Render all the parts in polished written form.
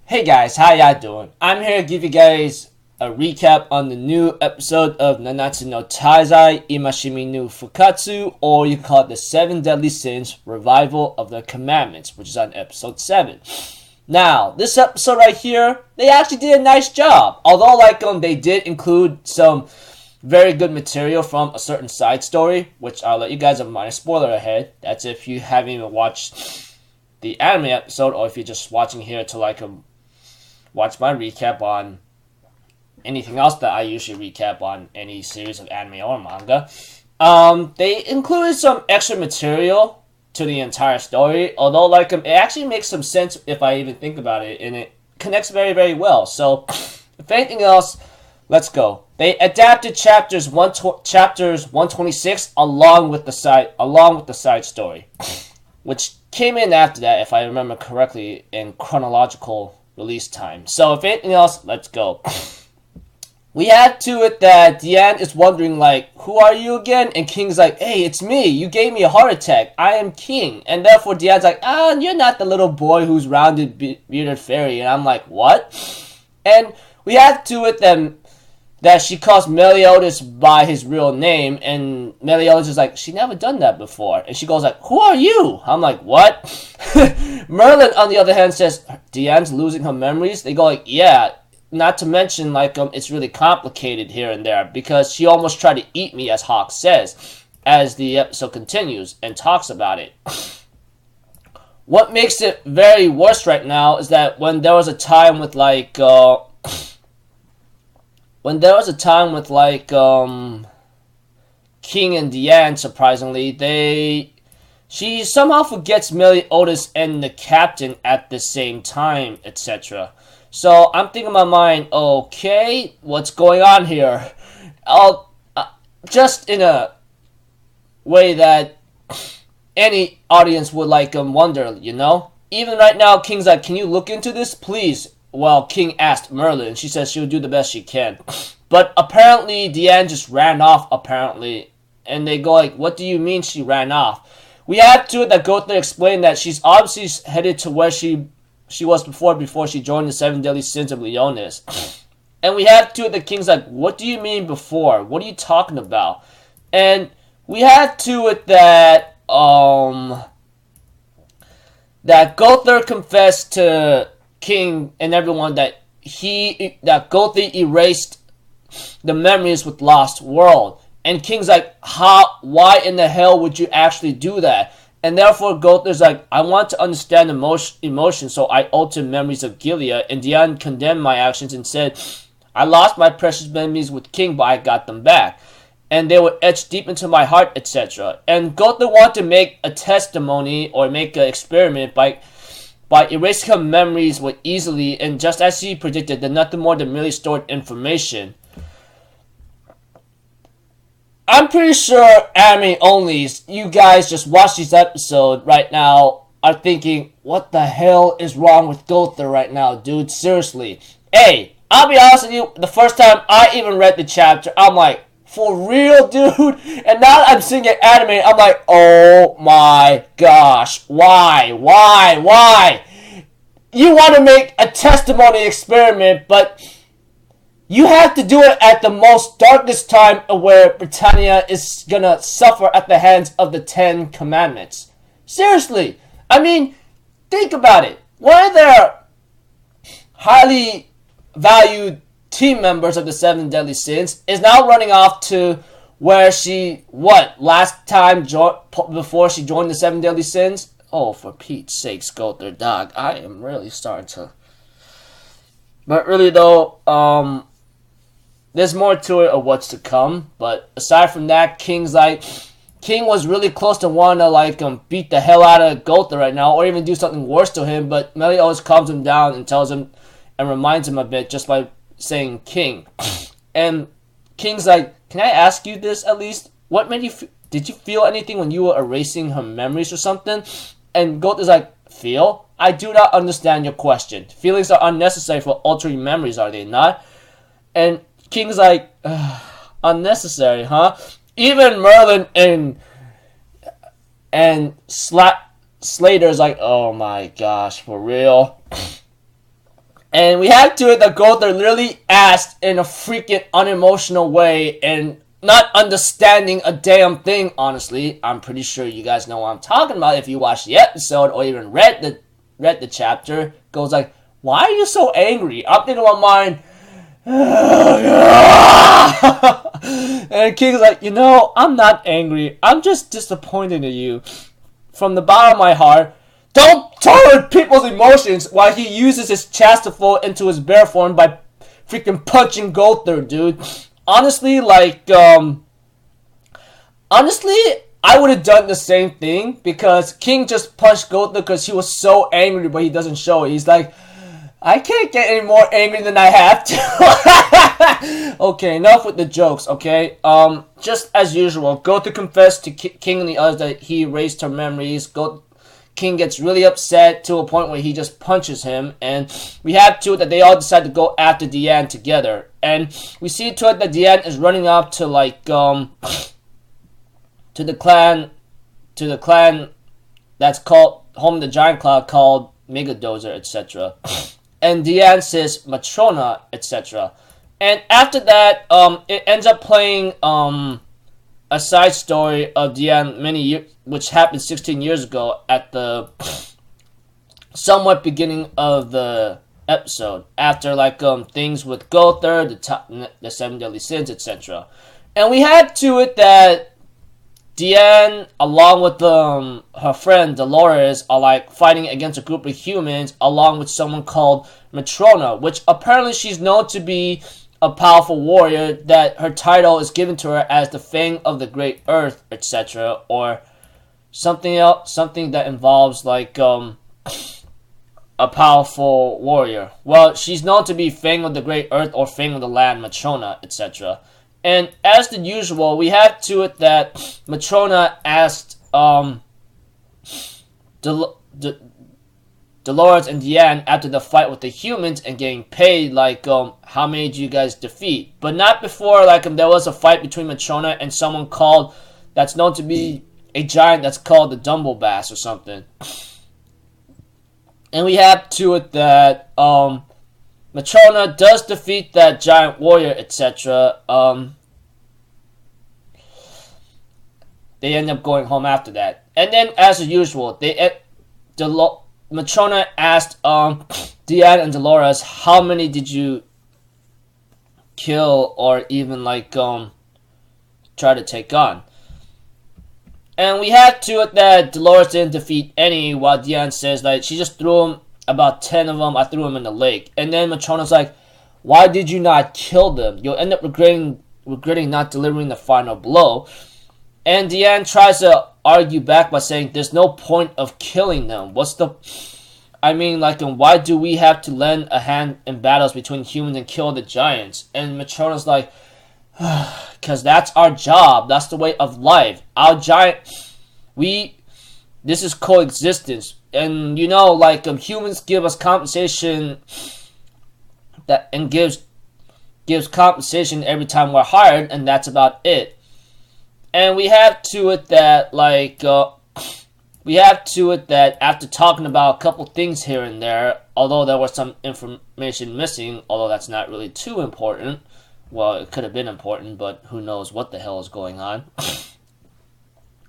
Hey guys, how y'all doing? I'm here to give you guys a recap on the new episode of Nanatsu no Taizai, Imashime no Fukkatsu, or you can call it the 7 Deadly Sins, Revival of the Commandments, which is on episode 7. Now, this episode right here, they actually did a nice job. Although, they did include some very good material from a certain side story, which I'll let you guys have a minor spoiler ahead. That's if you haven't even watched the anime episode, or if you're just watching here to watch my recap on anything else that I usually recap on any series of anime or manga. They included some extra material to the entire story, although it actually makes some sense if I even think about it, and it connects very, very well. So, if anything else, let's go. They adapted chapters 126 along with the side story, which came in after that, if I remember correctly, in chronological release time. So, if anything else, let's go. We had to it that Diane is wondering, who are you again? And King's like, hey, it's me. You gave me a heart attack. I am King. And therefore, Diane's like, you're not the little boy who's rounded bearded fairy. And I'm like, what? And we had to it that she calls Meliodas by his real name. And Meliodas is like, she never done that before. And she goes like, who are you? I'm like, what? Merlin, on the other hand, says, Diane's losing her memories. They go like, yeah. Not to mention, it's really complicated here and there, because she almost tried to eat me, as Hawk says, as the episode continues and talks about it. What makes it very worse right now is that when there was a time with, King and Diane, surprisingly, she somehow forgets Meliodas and the captain at the same time, etc. So I'm thinking in my mind, okay, what's going on here? Just in a way that any audience would wonder, you know? Even right now, King's like, can you look into this, please? Well, King asked Merlin. She says she'll do the best she can. But apparently, Diane just ran off, apparently. And they go like, what do you mean she ran off? We have to it that Gotha explained that she's obviously headed to where she was before she joined the 7 Deadly Sins of Leonis. And we have to it that King's like, what do you mean before? What are you talking about? And we had to it that Gotha confessed to King and everyone that Gotha erased the memories with Lost World. And King's like, why in the hell would you actually do that? And therefore, Gotha's like, I want to understand emotion, so I altered memories of Gilead. And Diane condemned my actions and said, I lost my precious memories with King, but I got them back. And they were etched deep into my heart, etc. And Gotha wanted to make a testimony or make an experiment by erasing her memories with easily, and just as she predicted, they're nothing more than merely stored information. I'm pretty sure anime onlys, you guys just watch this episode right now, are thinking, what the hell is wrong with Gotha right now, dude? Seriously. Hey, I'll be honest with you, the first time I even read the chapter, I'm like, for real, dude? And now that I'm seeing it animated, I'm like, oh my gosh, why? You want to make a testimony experiment, but you have to do it at the most darkest time where Britannia is gonna suffer at the hands of the 10 Commandments. Seriously. I mean, think about it. One of their highly valued team members of the 7 Deadly Sins is now running off to where last time before she joined the 7 Deadly Sins? Oh, for Pete's sakes, Gotha, dog. I am really starting to... But really, though, there's more to it of what's to come, but aside from that, King was really close to wanting to beat the hell out of Gotha right now, or even do something worse to him, but Melly always calms him down and tells him and reminds him a bit just by saying King. And King's like, can I ask you this at least? What made you did you feel anything when you were erasing her memories or something? And Gotha's like, feel? I do not understand your question. Feelings are unnecessary for altering memories, are they not? And King's like, unnecessary, huh? Even Merlin and Slater's like, oh my gosh, for real? And we have to it that Gother literally asked in a freaking unemotional way and not understanding a damn thing, honestly. I'm pretty sure you guys know what I'm talking about if you watched the episode or even read the chapter. Goes like, why are you so angry? I'm thinking in my mind, and King's like, I'm not angry. I'm just disappointed in you. From the bottom of my heart, don't tolerate people's emotions while he uses his chastiful into his bear form by freaking punching Gother, dude. Honestly, I would have done the same thing because King just punched Gother because he was so angry, but he doesn't show it. He's like, I can't get any more angry than I have to. Okay, enough with the jokes, okay? Just as usual, Gother confessed to King and the others that he erased her memories. King gets really upset to a point where he just punches him, and we have to it that they all decide to go after Diane together. And we see to it that Diane is running up to to the clan that's called home of the giant cloud called Megadozer, etc. And Diane says Matrona, etc. And after that, it ends up playing a side story of Diane which happened 16 years ago at the somewhat beginning of the episode, after things with Gother, the 7 deadly sins, etc. And we had to it that Diane, along with her friend Dolores, are fighting against a group of humans, along with someone called Matrona, which apparently she's known to be a powerful warrior, that her title is given to her as the Fang of the Great Earth, etc., or something else, something that involves a powerful warrior. Well, she's known to be Fang of the Great Earth or Fang of the Land, Matrona, etc. And as the usual, we have to it that Matrona asked Dolores and Diane after the fight with the humans and getting paid, how many did you guys defeat? But not before, there was a fight between Matrona and someone that's known to be a giant that's called the Dumblebass or something. And we have to it that Matrona does defeat that giant warrior, etc. They end up going home after that. And then, as usual, Matrona asked Diane and Dolores, how many did you kill or even try to take on? And we had to it that Dolores didn't defeat any, while Diane says she just threw them, about 10 of them, I threw them in the lake. And then Matrona's like, why did you not kill them? You'll end up regretting not delivering the final blow. And Diane tries to argue back by saying there's no point of killing them. Why do we have to lend a hand in battles between humans and kill the giants? And Matrona's like, because that's our job. That's the way of life. This is coexistence. And humans give us compensation and gives compensation every time we're hired, and that's about it. And we have to it that after talking about a couple things here and there, although there was some information missing, although that's not really too important. Well, it could have been important, but who knows what the hell is going on.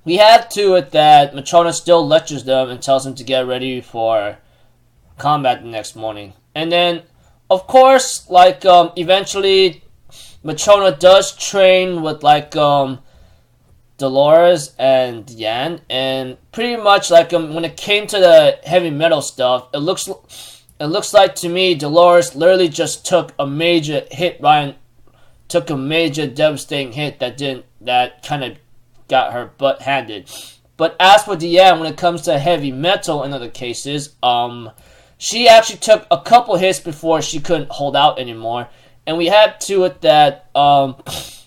We have to it that Matrona still lectures them and tells them to get ready for combat the next morning. And then, of course, eventually, Matrona does train with Dolores and Diane, and pretty much when it came to the heavy metal stuff, it looks like to me Dolores literally just took a major hit, took a major devastating hit that kind of got her butt handed. But as for Diane, when it comes to heavy metal in other cases, she actually took a couple hits before she couldn't hold out anymore. And we had to it that Matrona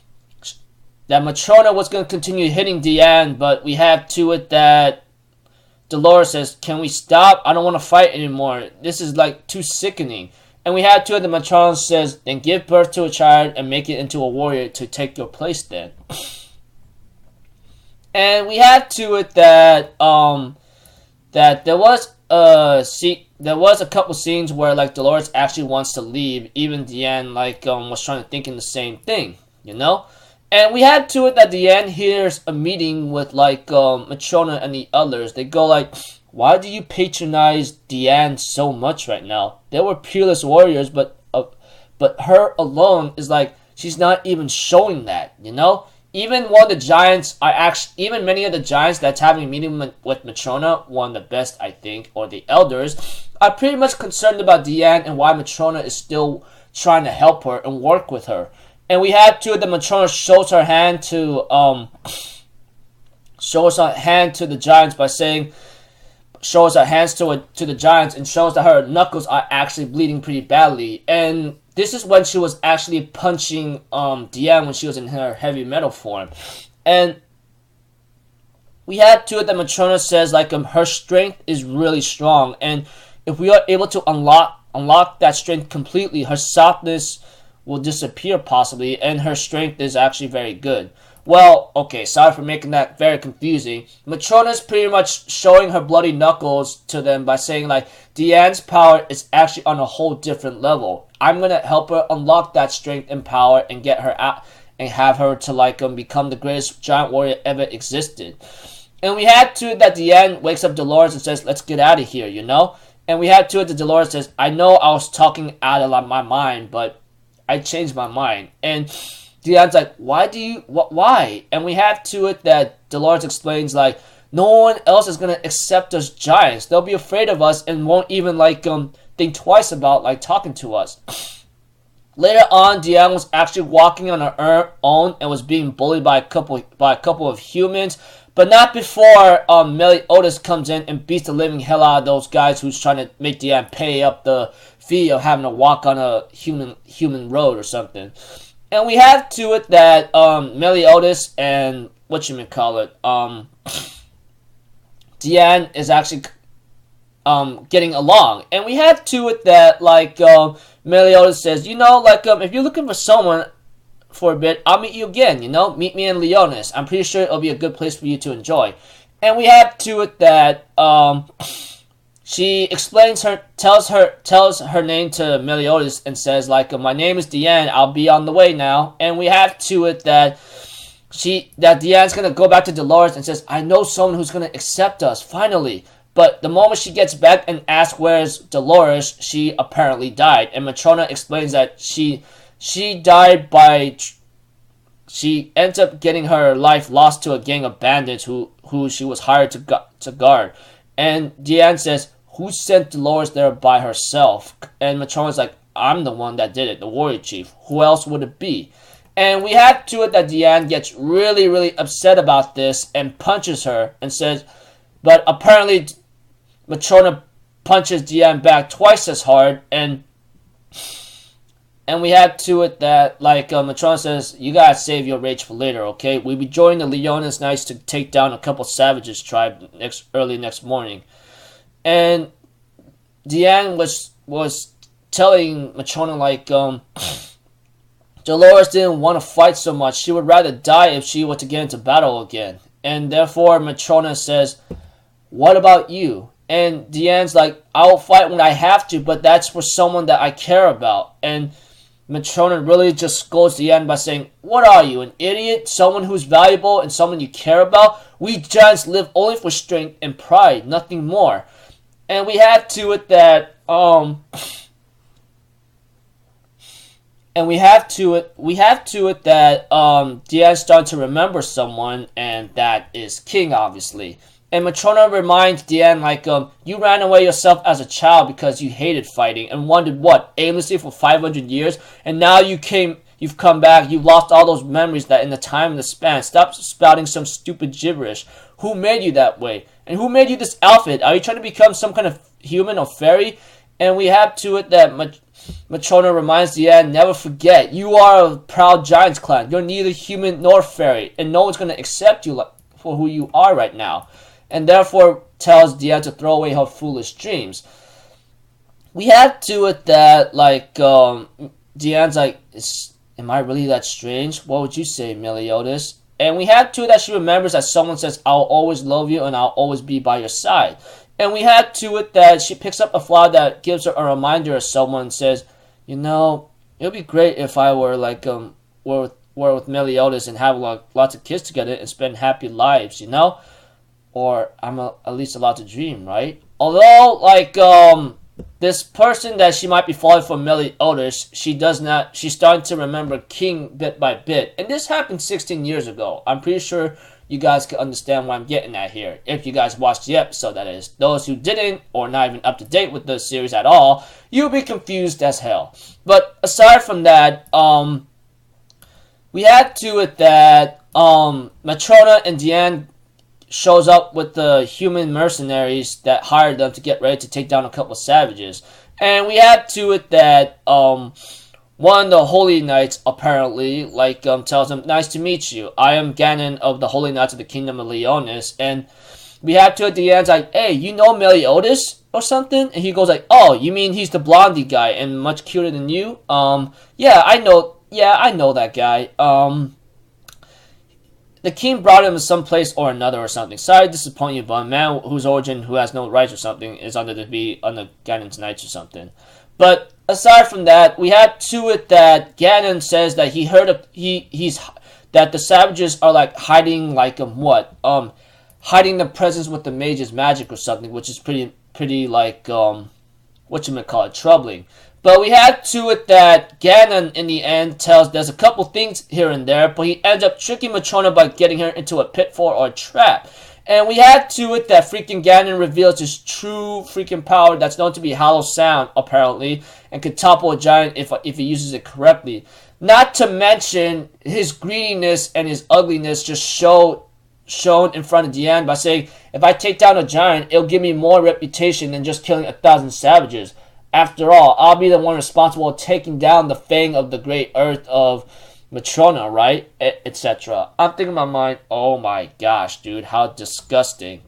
was going to continue hitting Diane, but we have to it that Dolores says, can we stop? I don't want to fight anymore. This is too sickening. And we had to it that Matrona says, then give birth to a child and make it into a warrior to take your place then. And we had to it that there was there was a couple scenes where like Dolores actually wants to leave. Even Deanne like was trying to think in the same thing, you know. And we had to it that Deanne hears a meeting with like Matrona and the others. They go like, "Why do you patronize Deanne so much right now? They were peerless warriors, but her alone is like she's not even showing that, you know." Even one of the giants even many of the giants that's having a meeting with Matrona, one of the best I think, or the elders, are pretty much concerned about Deanne and why Matrona is still trying to help her and work with her. And we had to the Matrona shows her hand to the giants by saying, shows her hands to the giants and shows that her knuckles are actually bleeding pretty badly. And this is when she was actually punching Deanne when she was in her heavy metal form. And we had to it that Matrona says like her strength is really strong, and if we are able to unlock that strength completely, her softness will disappear possibly, and her strength is actually very good. Well, okay, sorry for making that very confusing. Matrona's pretty much showing her bloody knuckles to them by saying like, Deanne's power is actually on a whole different level. I'm gonna help her unlock that strength and power and get her out and have her to like become the greatest giant warrior ever existed. And we had to that Deanne wakes up Dolores and says, "Let's get out of here," you know. And we had to it that Dolores says, "I know I was talking out of my mind, but I changed my mind." And Deanne's like, why? And we have to it that Dolores explains like, no one else is gonna accept us giants. They'll be afraid of us and won't even like think twice about like talking to us. Later on, Deanne was actually walking on her own and was being bullied by a couple of humans, but not before Meliodas comes in and beats the living hell out of those guys who's trying to make Deanne pay up the fee of having to walk on a human road or something. And we have to it that Meliodas and Deanne is actually getting along. And we have to it that like Meliodas says, you know, like if you're looking for someone for a bit, I'll meet you again, you know, meet me in Leonis. I'm pretty sure it'll be a good place for you to enjoy. And we have to it that she tells her name to Meliodas and says like, my name is Deanne, I'll be on the way now. And we have to it that Deanne's gonna go back to Dolores and says, I know someone who's gonna accept us she But the moment she gets back and asks where's Dolores, she apparently died. And Matrona explains that she died by... She ends up getting her life lost to a gang of bandits who she was hired to guard. And Deanne says, who sent Dolores there by herself? And Matrona's like, I'm the one that did it, the warrior chief. Who else would it be? And we have to it that Deanne gets really, really upset about this and punches her and says... But apparently... Matrona punches Deanne back twice as hard, and we had to it that like Matrona says, you gotta save your rage for later, okay? We'll be joining the Leonis Knights to take down a couple savages tribe early next morning. And Deanne was telling Matrona like Dolores didn't want to fight so much. She would rather die if she were to get into battle again. And therefore Matrona says, what about you? And Deanne's like, I'll fight when I have to, but that's for someone that I care about. And Matrona really just scolds Deanne by saying, what are you, an idiot? Someone who's valuable and someone you care about? We giants live only for strength and pride, nothing more. And we have to it that, Deanne's starting to remember someone, and that is King, obviously. And Matrona reminds Deanne, like, you ran away yourself as a child because you hated fighting and wanted what? Aimlessly for 500 years? And now you've come back, you've lost all those memories that in the time and the span. Stop spouting some stupid gibberish. Who made you that way? And who made you this outfit? Are you trying to become some kind of human or fairy? And we have to it that Matrona reminds Deanne, never forget, you are a proud giant's clan. You're neither human nor fairy, and no one's going to accept you for who you are right now. And therefore tells Deanne to throw away her foolish dreams. We have to it that, like, Deanne's like, am I really that strange? What would you say, Meliodas? And we have to it that she remembers that someone says, I'll always love you and I'll always be by your side. And we had to it that she picks up a flower that gives her a reminder of someone and says, you know, it would be great if I were like were with Meliodas and have lots of kids together and spend happy lives, you know? Or I'm at least allowed to dream, right? Although, like, this person that she might be falling for Meliodas, she's starting to remember King bit by bit. And this happened 16 years ago. I'm pretty sure you guys can understand what I'm getting at here. If you guys watched the episode, that is. Those who didn't, or not even up to date with the series at all, you'll be confused as hell. But aside from that, we had to it that Matrona and Diane shows up with the human mercenaries that hired them to get ready to take down a couple of savages. And we had to it that one of the Holy Knights apparently tells them, nice to meet you. I am Ganon of the Holy Knights of the Kingdom of Leonis. And we had to it, Diane's like, hey, you know Meliodas or something? And he goes like, oh, you mean he's the blondie guy and much cuter than you? Yeah, I know that guy. The king brought him to some place or another or something. Sorry to disappoint you, but a man whose origin who has no rights or something is under Ganon's Knights or something. But aside from that, we had to it that Ganon says that he heard that the savages are like hiding hiding the presence with the mage's magic or something, which is pretty like troubling. But we had to it that Ganon, in the end, tells there's a couple things here and there, but he ends up tricking Matrona by getting her into a pitfall or a trap. And we had to it that freaking Ganon reveals his true freaking power that's known to be Hollow Sound, apparently, and could topple a giant if he uses it correctly. Not to mention his greediness and his ugliness just shown in front of Diane by saying, if I take down a giant, it'll give me more reputation than just killing 1,000 savages. After all, I'll be the one responsible for taking down the fang of the great earth of Matrona, right? Etc. I'm thinking in my mind, oh my gosh, dude, how disgusting.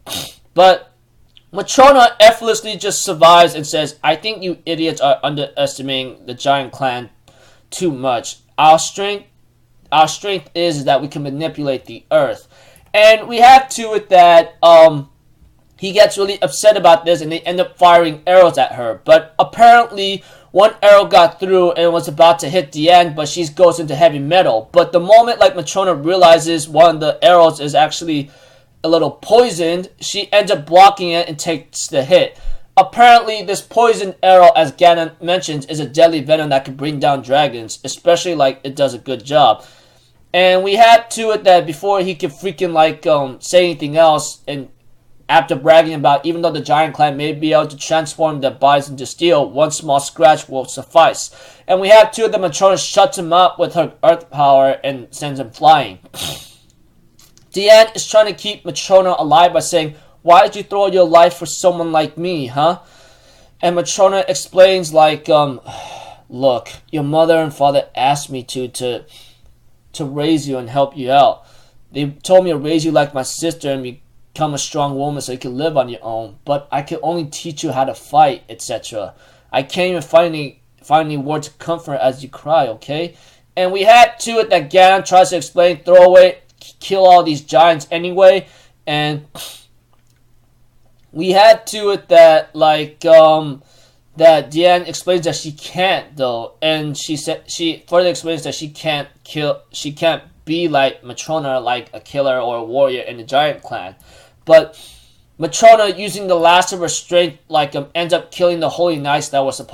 But Matrona effortlessly just survives and says, I think you idiots are underestimating the giant clan too much. Our strength is that we can manipulate the earth. And we have to it that, he gets really upset about this and they end up firing arrows at her. But apparently one arrow got through and was about to hit Diane, but she goes into heavy metal. But the moment Matrona realizes one of the arrows is actually a little poisoned, she ends up blocking it and takes the hit. Apparently this poisoned arrow, as Ganon mentions, is a deadly venom that can bring down dragons, especially it does a good job. And we had to it that before he could freaking say anything else, and after bragging about even though the giant clan may be able to transform their bodies into steel, one small scratch will suffice. And we have two of the Matrona shuts him up with her earth power and sends him flying. Diane is trying to keep Matrona alive by saying, why did you throw your life for someone like me, huh? And Matrona explains look, your mother and father asked me to raise you and help you out. They told me to raise you like my sister and become a strong woman so you can live on your own, but I can only teach you how to fight, etc. I can't even find any words of comfort as you cry, okay? And we had to it that Ganon tries to explain, throw away, kill all these giants anyway, and we had to it that that Diane explains that she can't though, and she further explains that she can't be like Matrona, like a killer or a warrior in the giant clan. But Matrona, using the last of her strength, ends up killing the Holy Knights that was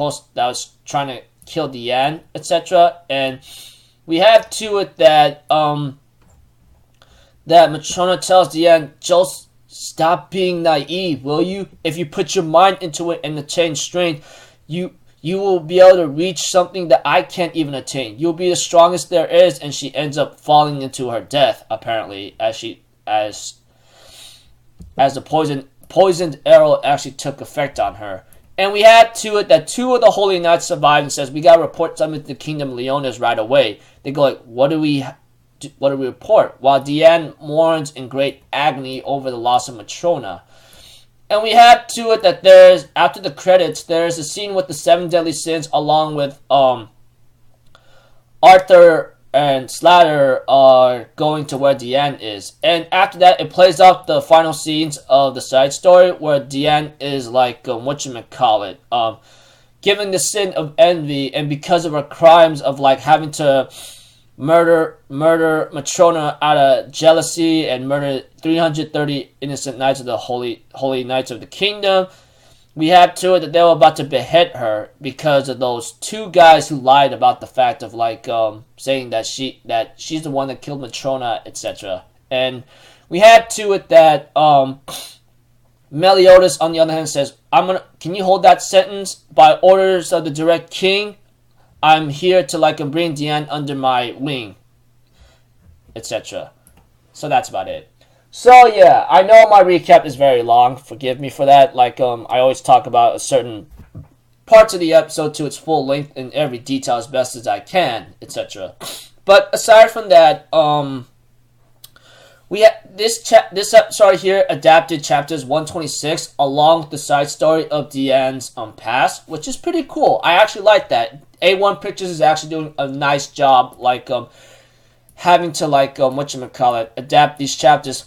trying to kill Diane, etc. And we have to it that that Matrona tells Diane, just stop being naive, will you? If you put your mind into it and attain strength, you will be able to reach something that I can't even attain. You'll be the strongest there is, and she ends up falling into her death, apparently, as the poisoned arrow actually took effect on her. And we had to it that two of the Holy Knights survived and says, we gotta report something to the Kingdom of Leonis right away. They go what do we report? While Diane mourns in great agony over the loss of Matrona. And we had to it that after the credits, there's a scene with the 7 deadly sins along with Arthur and Slatter are going to where Diane is. And after that, it plays out the final scenes of the side story where Diane is like, whatchamacallit, given the sin of envy, and because of her crimes of like having to murder Matrona out of jealousy and murder 330 innocent knights of the holy knights of the kingdom, we had to it that they were about to behead her because of those two guys who lied about the fact of like saying that she's the one that killed Matrona, etc. And we had to it that Meliodas on the other hand says, can you hold that sentence? By orders of the direct king, I'm here to like bring Diane under my wing, etc. So that's about it. So yeah, I know my recap is very long. Forgive me for that. Like I always talk about a certain parts of the episode to its full length in every detail as best as I can, etc. But aside from that, we have this episode here adapted chapters 126 along with the side story of Diane's past, which is pretty cool. I actually like that. A1 Pictures is actually doing a nice job, like having to like adapt these chapters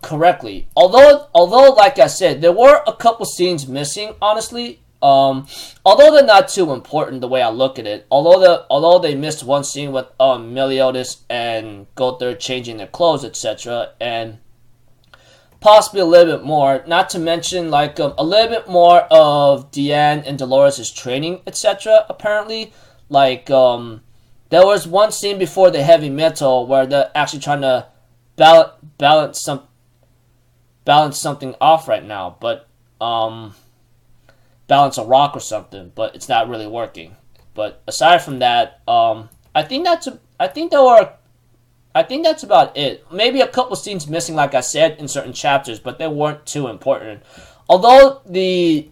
correctly. Although like I said, there were a couple scenes missing, honestly. Although they're not too important the way I look at it. Although they missed one scene with Meliodas and Gother changing their clothes, etc. And possibly a little bit more. Not to mention like a little bit more of Diane and Dolores' training, etc. Apparently, like there was one scene before the heavy metal where they're actually trying to balance something off right now, but balance a rock or something, but it's not really working. But aside from that, I think that's about it. Maybe a couple scenes missing, like I said, in certain chapters, but they weren't too important. Although there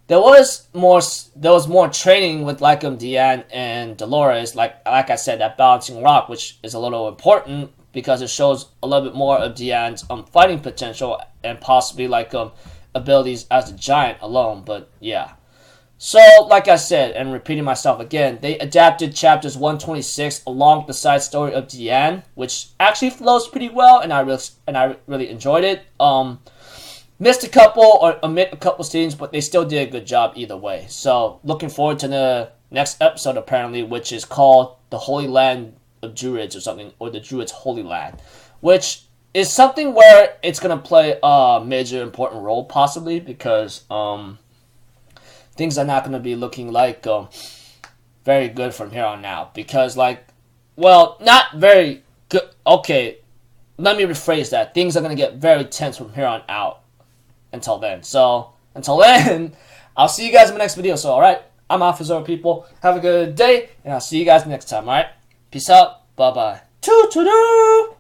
was more training with like Diane and Dolores, like I said, that balancing rock, which is a little important because it shows a little bit more of Diane's fighting potential and possibly like abilities as a giant alone. But yeah. So, like I said, and repeating myself again, they adapted chapters 126 along with the side story of Diane, which actually flows pretty well, and I really enjoyed it. Missed a couple or omit a couple scenes, but they still did a good job either way. So, looking forward to the next episode apparently, which is called The Holy Land of Druids or something, or The Druids' Holy Land, which is something where it's gonna play a major important role possibly because things are not going to be looking like very good from here on out. Because, like, well, not very good. Okay, let me rephrase that. Things are going to get very tense from here on out until then. So, until then, I'll see you guys in my next video. So, alright, I'm Alpha Zoro, people. Have a good day, and I'll see you guys next time, alright? Peace out. Bye-bye. Toodaloo!